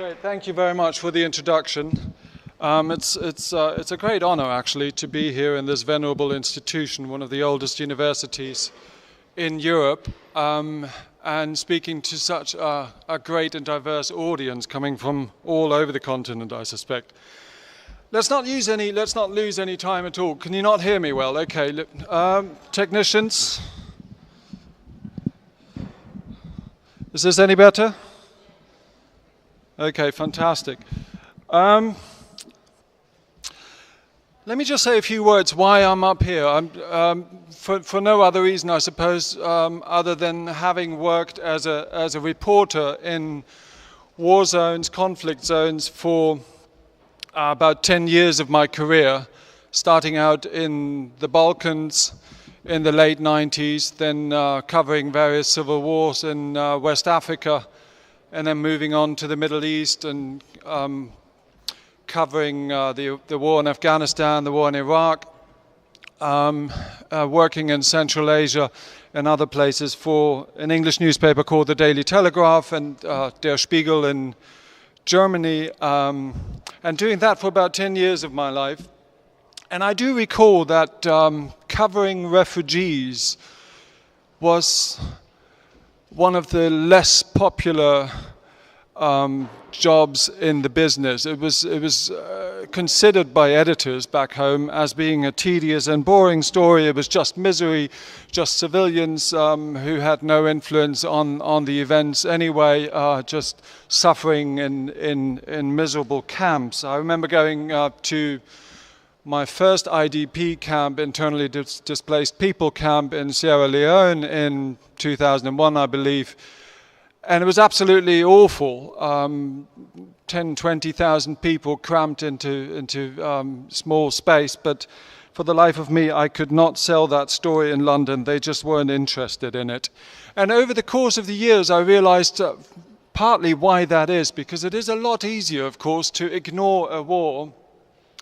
Great, thank you very much for the introduction. It's a great honor, actually, to be here in this venerable institution, one of the oldest universities in Europe, and speaking to such a great and diverse audience coming from all over the continent, I suspect. Let's not lose any time at all. Can you not hear me well? Okay, technicians. Is this any better? Okay, fantastic. Let me just say a few words why I'm up here. For no other reason, I suppose, other than having worked as a reporter in war zones, conflict zones for about 10 years of my career, starting out in the Balkans in the late 90s, then covering various civil wars in West Africa, and then moving on to the Middle East and covering the war in Afghanistan, the war in Iraq, working in Central Asia and other places for an English newspaper called the Daily Telegraph and Der Spiegel in Germany, and doing that for about 10 years of my life. And I do recall that covering refugees was one of the less popular jobs in the business. It was considered by editors back home as being a tedious and boring story. It was just misery, just civilians who had no influence on the events anyway, just suffering in miserable camps. I remember going to my first IDP camp, internally displaced people camp in Sierra Leone in 2001, I believe. And it was absolutely awful. 10, 20,000 people cramped into small space. But for the life of me, I could not sell that story in London. They just weren't interested in it. And over the course of the years, I realized partly why that is, because it is a lot easier, of course, to ignore a war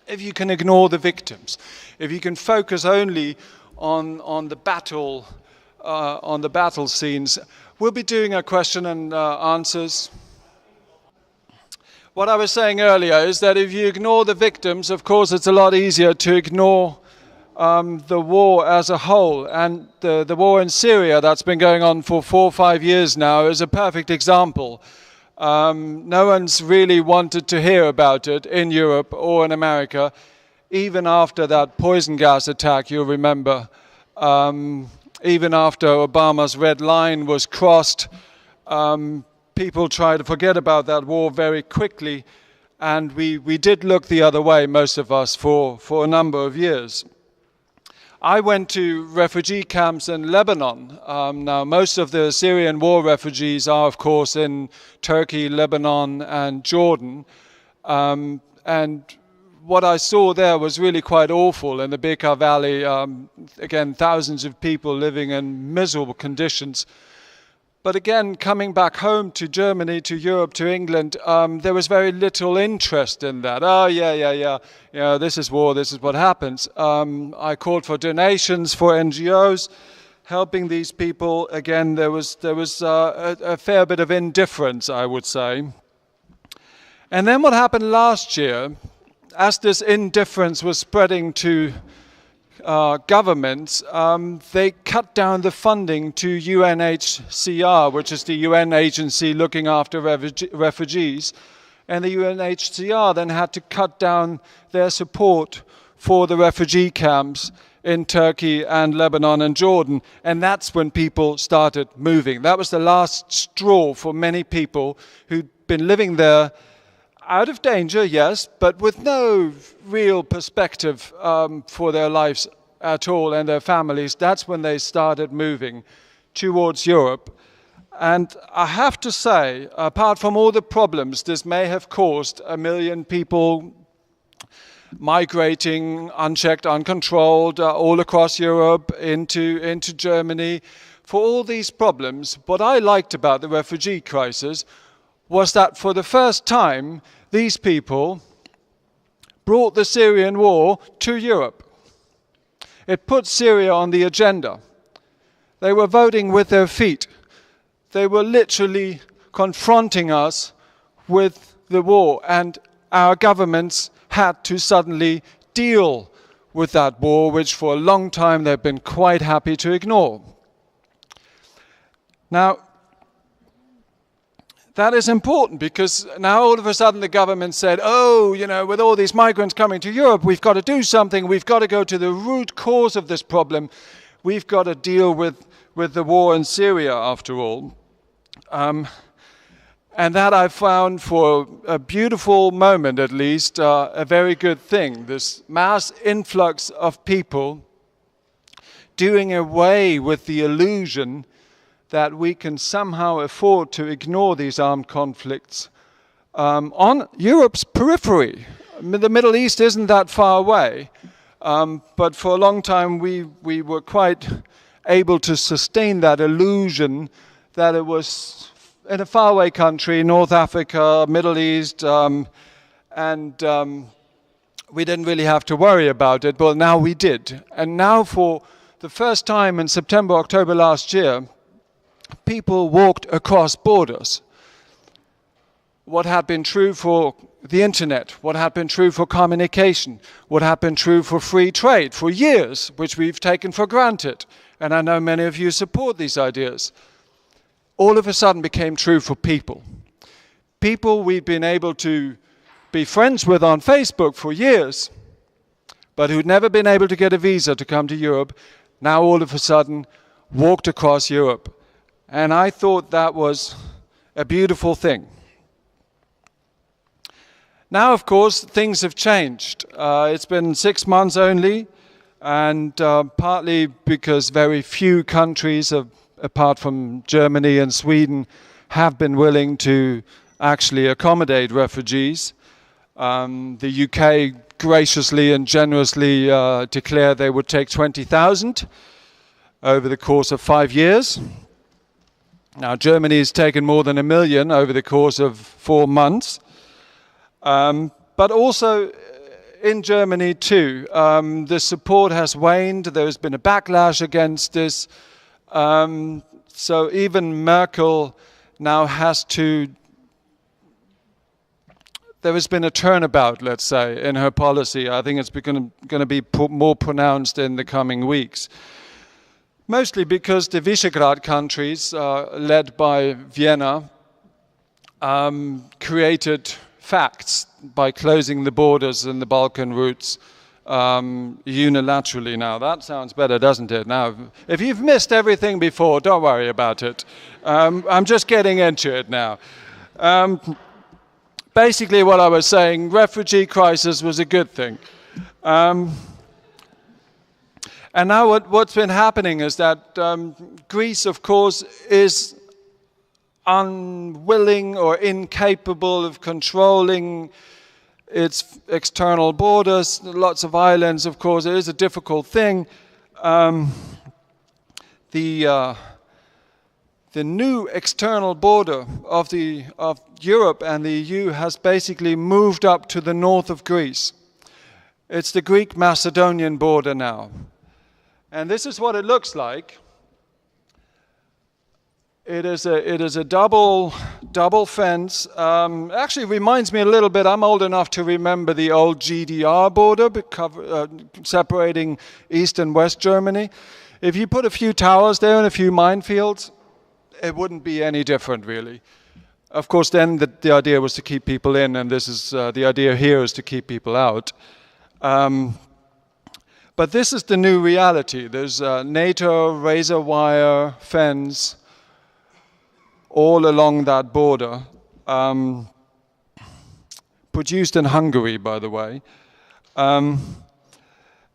if you can ignore the victims, if you can focus only on the battle scenes. We'll be doing a question and answers. What I was saying earlier is that if you ignore the victims, of course, it's a lot easier to ignore the war as a whole. And the war in Syria that's been going on for 4 or 5 years now is a perfect example. No one's really wanted to hear about it in Europe or in America, even after that poison gas attack, you'll remember. Even after Obama's red line was crossed, people tried to forget about that war very quickly, and we did look the other way, most of us, for a number of years. I went to refugee camps in Lebanon. Now, most of the Syrian war refugees are, of course, in Turkey, Lebanon, and Jordan. And what I saw there was really quite awful. In the Bekaa Valley, again, thousands of people living in miserable conditions. But again, coming back home to Germany, to Europe, to England, there was very little interest in that. Oh, yeah, this is war, this is what happens. I called for donations for NGOs, helping these people. Again, there was a fair bit of indifference, I would say. And then what happened last year, as this indifference was spreading to governments, they cut down the funding to UNHCR, which is the UN agency looking after refugees. And the UNHCR then had to cut down their support for the refugee camps in Turkey and Lebanon and Jordan. And that's when people started moving. That was the last straw for many people who'd been living there out of danger, yes, but with no real perspective for their lives at all and their families. That's when they started moving towards Europe. And I have to say, apart from all the problems this may have caused, 1 million people migrating unchecked, uncontrolled, all across Europe into Germany, for all these problems, what I liked about the refugee crisis was that for the first time, these people brought the Syrian war to Europe. It put Syria on the agenda. They were voting with their feet. They were literally confronting us with the war, and our governments had to suddenly deal with that war, which for a long time they've been quite happy to ignore. Now, that is important because now all of a sudden the government said, oh, you know, with all these migrants coming to Europe, we've got to do something. We've got to go to the root cause of this problem. We've got to deal with the war in Syria, after all. And that I found, for a beautiful moment at least, a very good thing. This mass influx of people doing away with the illusion that we can somehow afford to ignore these armed conflicts on Europe's periphery. The Middle East isn't that far away, but for a long time we were quite able to sustain that illusion that it was in a faraway country, North Africa, Middle East, and we didn't really have to worry about it, but now we did. And now for the first time in September, October last year, people walked across borders. What had been true for the internet, what had been true for communication, what had been true for free trade for years, which we've taken for granted, and I know many of you support these ideas, all of a sudden became true for people. People we'd been able to be friends with on Facebook for years, but who'd never been able to get a visa to come to Europe, now all of a sudden walked across Europe. And I thought that was a beautiful thing. Now, of course, things have changed. It's been 6 months only, and partly because very few countries, apart from Germany and Sweden, have been willing to actually accommodate refugees. The UK graciously and generously declared they would take 20,000 over the course of 5 years. Now, Germany has taken more than 1 million over the course of 4 months. But also in Germany too, the support has waned. There has been a backlash against this. So even Merkel now has to... There has been a turnabout, let's say, in her policy. I think it's going to be more pronounced in the coming weeks. Mostly because the Visegrad countries, led by Vienna, created facts by closing the borders and the Balkan routes unilaterally. Now, that sounds better, doesn't it? Now, if you've missed everything before, don't worry about it. I'm just getting into it now. Basically, what I was saying, refugee crisis was a good thing. And now what's been happening is that Greece, of course, is unwilling or incapable of controlling its external borders. Lots of islands, of course, it is a difficult thing. The new external border of Europe and the EU has basically moved up to the north of Greece. It's the Greek-Macedonian border now. And this is what it looks like. It is a double fence. Actually, reminds me a little bit. I'm old enough to remember the old GDR border separating East and West Germany. If you put a few towers there and a few minefields, it wouldn't be any different, really. Of course, then the idea was to keep people in, and this is the idea here is to keep people out. But this is the new reality. There's a NATO razor wire fence all along that border, produced in Hungary, by the way. And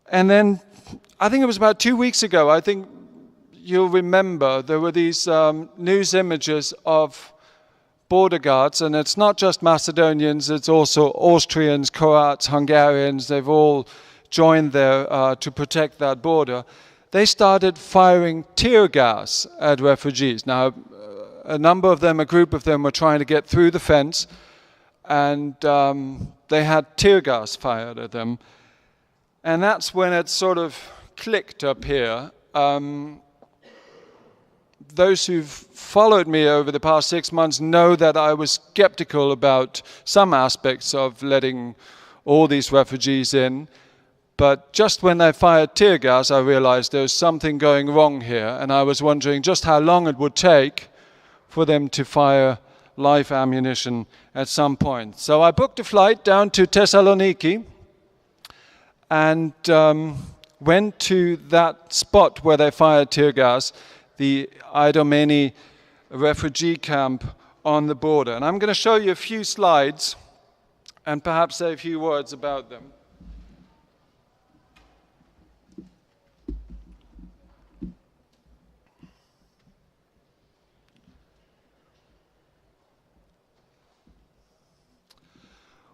then, I think it was about 2 weeks ago, I think you'll remember, there were these news images of border guards, and it's not just Macedonians, it's also Austrians, Croats, Hungarians, they've all joined there to protect that border. They started firing tear gas at refugees. Now, a number of them, a group of them, were trying to get through the fence, and they had tear gas fired at them. And that's when it sort of clicked up here. those who've followed me over the past 6 months know that I was skeptical about some aspects of letting all these refugees in. But just when they fired tear gas, I realized there was something going wrong here, and I was wondering just how long it would take for them to fire live ammunition at some point. So I booked a flight down to Thessaloniki and went to that spot where they fired tear gas, the Idomeni refugee camp on the border. And I'm going to show you a few slides and perhaps say a few words about them.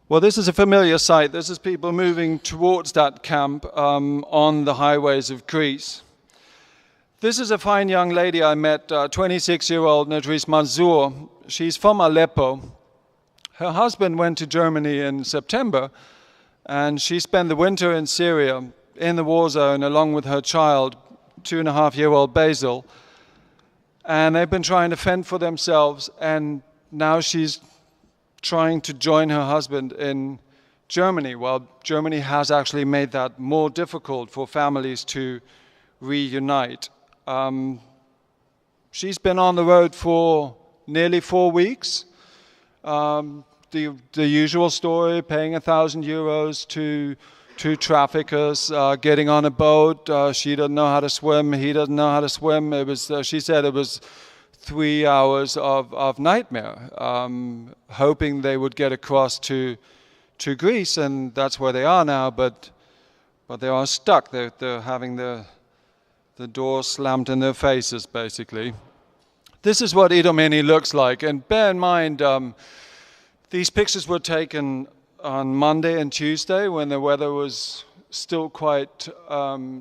Well, this is a familiar sight. This is people moving towards that camp on the highways of Greece. This is a fine young lady I met, 26-year-old Nedris Manzour. She's from Aleppo. Her husband went to Germany in September, and she spent the winter in Syria, in the war zone, along with her child, 2.5-year-old Basil. And they've been trying to fend for themselves, and now she's trying to join her husband in Germany. Well, Germany has actually made that more difficult for families to reunite. She's been on the road for nearly 4 weeks. The usual story, paying €1,000 to traffickers, getting on a boat. She doesn't know how to swim, he doesn't know how to swim. She said it was 3 hours of nightmare, hoping they would get across to Greece, and that's where they are now, but they are stuck. They're having the door slammed in their faces, basically. This is what Idomeni looks like, and bear in mind, these pictures were taken on Monday and Tuesday when the weather was still quite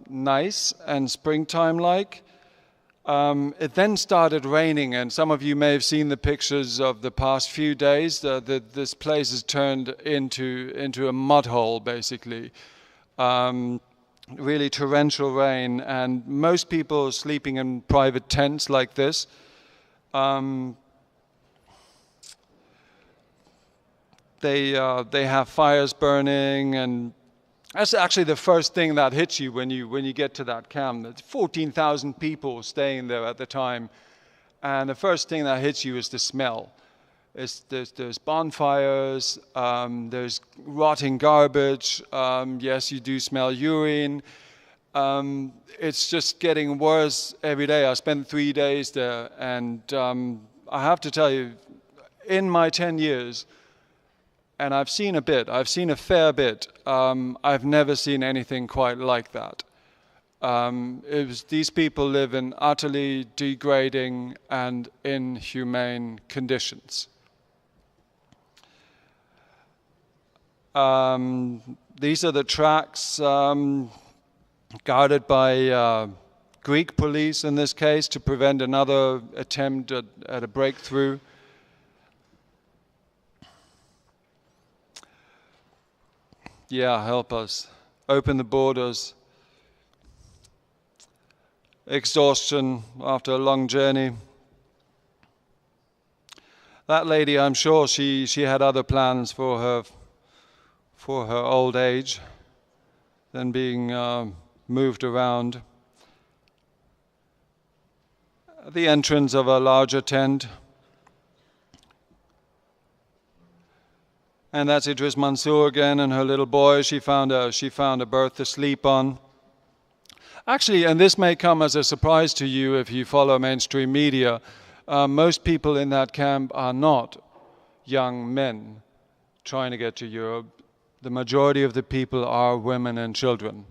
nice and springtime-like. It then started raining, and some of you may have seen the pictures of the past few days. This place has turned into a mud hole, basically. Really torrential rain, and most people are sleeping in private tents like this. They have fires burning, and that's actually the first thing that hits you when you get to that camp. There's 14,000 people staying there at the time, and the first thing that hits you is the smell. There's bonfires, there's rotting garbage. Yes, you do smell urine. It's just getting worse every day. I spent 3 days there, and I have to tell you, in my 10 years, and I've seen a fair bit. I've never seen anything quite like that. These people live in utterly degrading and inhumane conditions. These are the tracks guarded by Greek police in this case to prevent another attempt at a breakthrough. Yeah, help us. Open the borders. Exhaustion after a long journey. That lady, I'm sure she had other plans for her old age than being moved around. At the entrance of a larger tent. And that's Idris Mansour again and her little boy. She found a berth to sleep on. Actually, and this may come as a surprise to you if you follow mainstream media, most people in that camp are not young men trying to get to Europe. The majority of the people are women and children.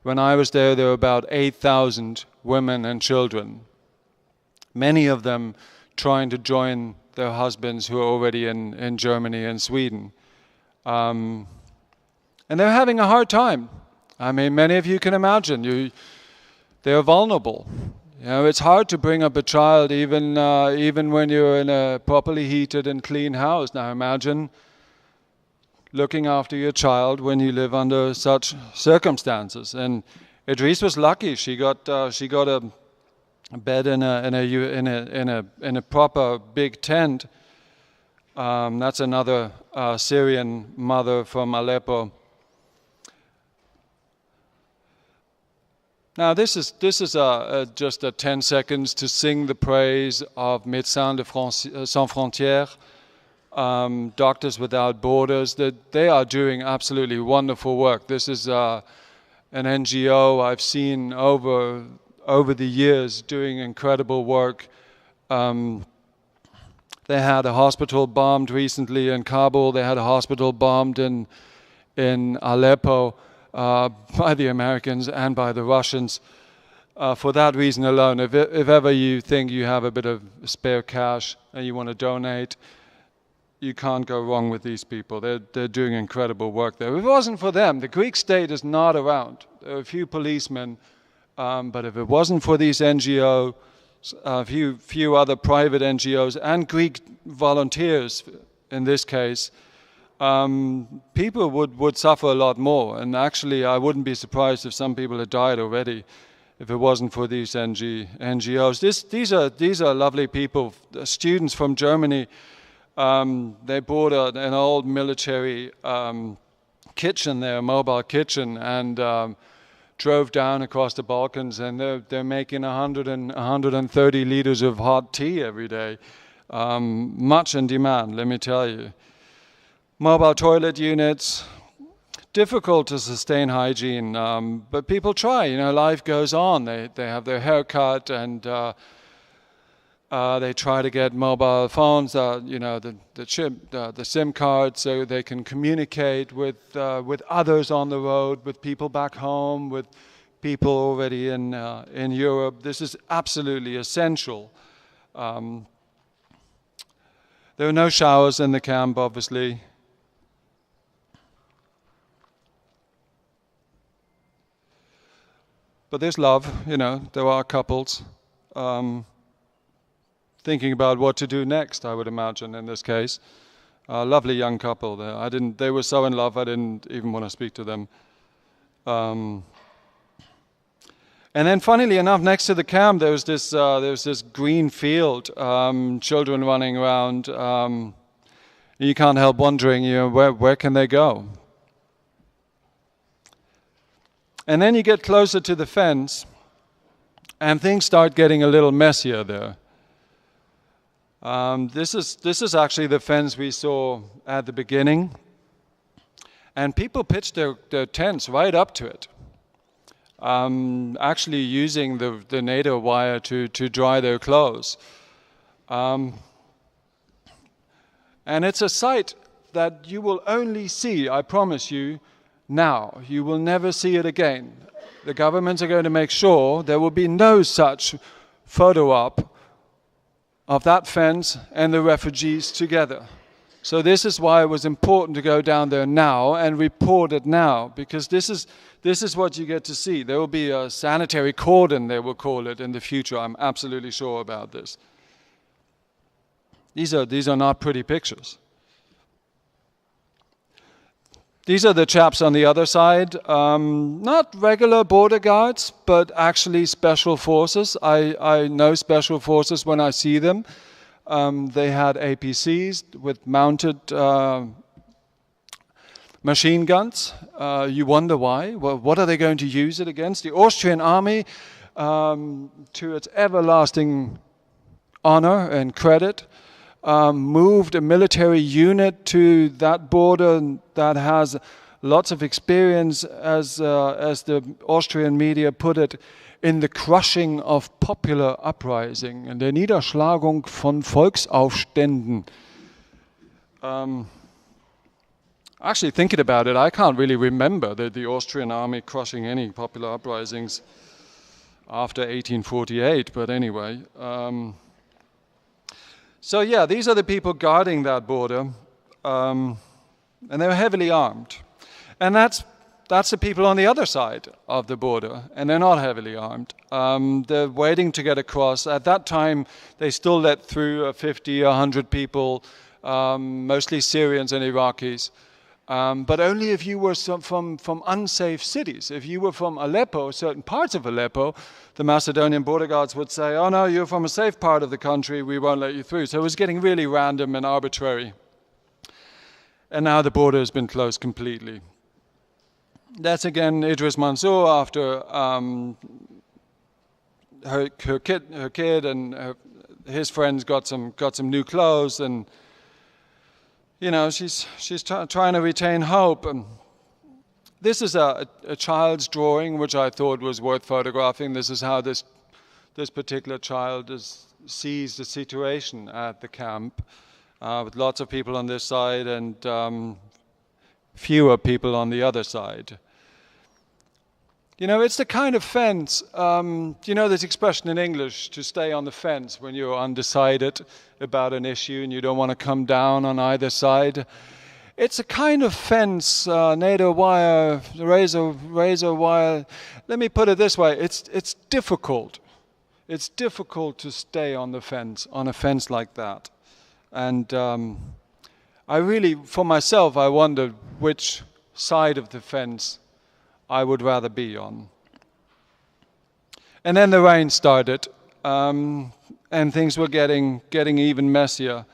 When I was there were about 8,000 women and children. Many of them trying to join their husbands who are already in Germany and Sweden. And they're having a hard time. I mean, many of you can imagine, they're vulnerable. You know, it's hard to bring up a child even when you're in a properly heated and clean house. Now imagine looking after your child when you live under such circumstances. And Idris was lucky. She got a bed in a proper big tent. That's another Syrian mother from Aleppo. Now this is just 10 seconds to sing the praise of Médecins Sans Frontières, Doctors Without Borders. They are doing absolutely wonderful work. This is an NGO I've seen over the years doing incredible work. They had a hospital bombed recently in Kabul. They had a hospital bombed in Aleppo by the Americans and by the Russians. For that reason alone, if ever you think you have a bit of spare cash and you want to donate, you can't go wrong with these people. They're doing incredible work there. If it wasn't for them, the Greek state is not around. There are a few policemen, but if it wasn't for these NGOs, a few other private NGOs and Greek volunteers in this case, people would suffer a lot more. And actually, I wouldn't be surprised if some people had died already if it wasn't for these NGOs. These are lovely people, students from Germany. They bought an old military kitchen there, a mobile kitchen, and drove down across the Balkans, and they're making 100 and 130 liters of hot tea every day. Much in demand, let me tell you. Mobile toilet units, difficult to sustain hygiene, but people try. You know, life goes on. They have their hair cut, and they try to get mobile phones, you know, the SIM card, so they can communicate with others on the road, with people back home, with people already in Europe. This is absolutely essential. There are no showers in the camp, obviously. But there's love, you know, there are couples. Thinking about what to do next, I would imagine, in this case. A lovely young couple there. They were so in love, I didn't even want to speak to them. And then, funnily enough, next to the camp, there was this green field, children running around. You can't help wondering, you know, where can they go? And then you get closer to the fence, and things start getting a little messier there. This is actually the fence we saw at the beginning, and people pitched their tents right up to it, actually using the NATO wire to dry their clothes. And it's a sight that you will only see, I promise you, now. You will never see it again. The governments are going to make sure there will be no such photo op of that fence and the refugees together. So this is why it was important to go down there now and report it now, because this is what you get to see. There will be a sanitary cordon, they will call it, in the future. I'm absolutely sure about this. These are not pretty pictures. These are the chaps on the other side, not regular border guards, but actually special forces. I know special forces when I see them. They had APCs with mounted machine guns. You wonder why. Well, what are they going to use it against? The Austrian army, to its everlasting honor and credit, moved a military unit to that border that has lots of experience, as the Austrian media put it, in the crushing of popular uprising, in der Niederschlagung von Volksaufständen. Actually, thinking about it, I can't really remember the Austrian army crushing any popular uprisings after 1848, but anyway. So yeah, these are the people guarding that border, and they're heavily armed. And that's the people on the other side of the border, and they're not heavily armed. They're waiting to get across. At that time, they still let through 50, 100 people, mostly Syrians and Iraqis. But only if you were from unsafe cities. If you were from Aleppo, certain parts of Aleppo, the Macedonian border guards would say, oh no, you're from a safe part of the country, we won't let you through. So it was getting really random and arbitrary. And now the border has been closed completely. That's again Idris Mansour after her kid and his friends got some new clothes, and you know, she's trying to retain hope. And this is a child's drawing, which I thought was worth photographing. This is how this particular child sees the situation at the camp, with lots of people on this side and fewer people on the other side. You know, it's the kind of fence, you know this expression in English, to stay on the fence when you're undecided about an issue and you don't want to come down on either side. It's a kind of fence, NATO wire, razor wire. Let me put it this way, it's difficult. It's difficult to stay on the fence, on a fence like that. And I really, for myself, I wondered which side of the fence I would rather be on. And then the rain started, and things were getting even messier.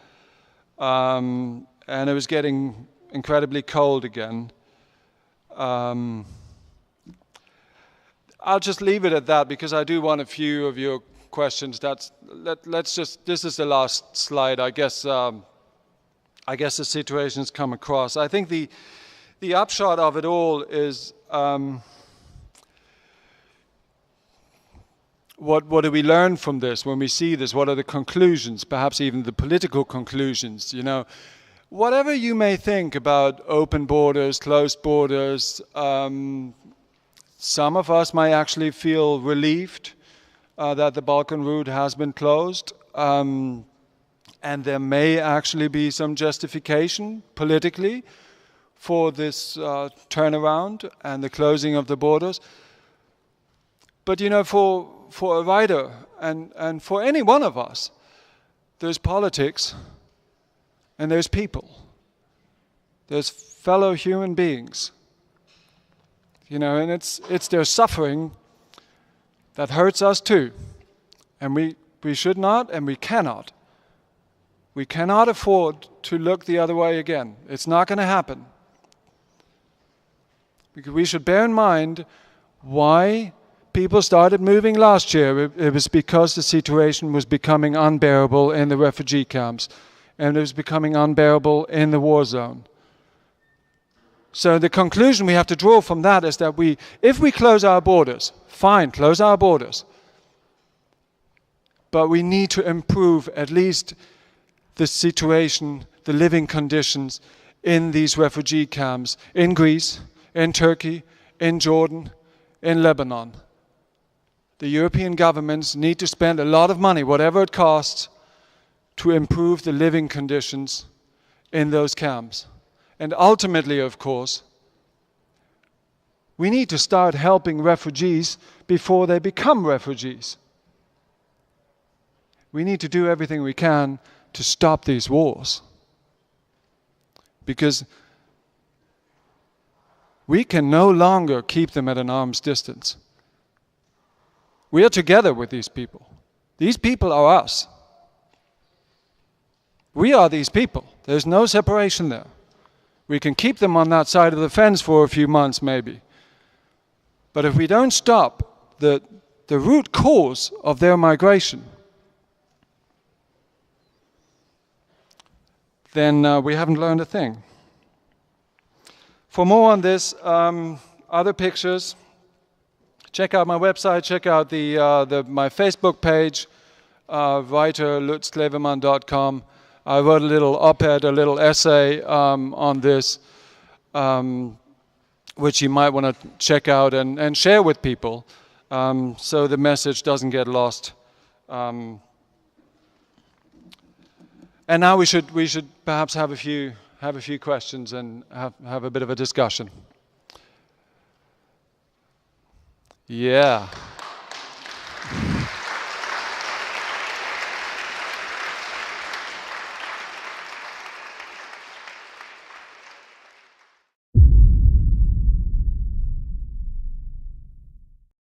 And it was getting incredibly cold again. I'll just leave it at that because I do want a few of your questions. This is the last slide. I guess the situation's come across. I think the upshot of it all is what do we learn from this when we see this? What are the conclusions, perhaps even the political conclusions? You know, whatever you may think about open borders, closed borders, some of us might actually feel relieved that the Balkan route has been closed, and there may actually be some justification politically for this turnaround and the closing of the borders. But you know, for a writer and for any one of us, there's politics and there's people. There's fellow human beings. You know, and it's their suffering that hurts us too. And we should not and we cannot. We cannot afford to look the other way again. It's not going to happen. Because we should bear in mind why people started moving last year. It was because the situation was becoming unbearable in the refugee camps, and it was becoming unbearable in the war zone. So the conclusion we have to draw from that is that if we close our borders, fine, close our borders. But we need to improve at least the situation, the living conditions in these refugee camps in Greece, in Turkey, in Jordan, in Lebanon. The European governments need to spend a lot of money, whatever it costs, to improve the living conditions in those camps. And ultimately, of course, we need to start helping refugees before they become refugees. We need to do everything we can to stop these wars. Because we can no longer keep them at an arm's distance. We are together with these people. These people are us. We are these people. There's no separation there. We can keep them on that side of the fence for a few months maybe. But if we don't stop the root cause of their migration, then we haven't learned a thing. For more on this, other pictures, check out my website, check out my Facebook page, writer lutzklevemann.com. I wrote a little op-ed, a little essay on this, which you might want to check out and share with people, so the message doesn't get lost. And now we should perhaps have a few questions and have a bit of a discussion. Yeah.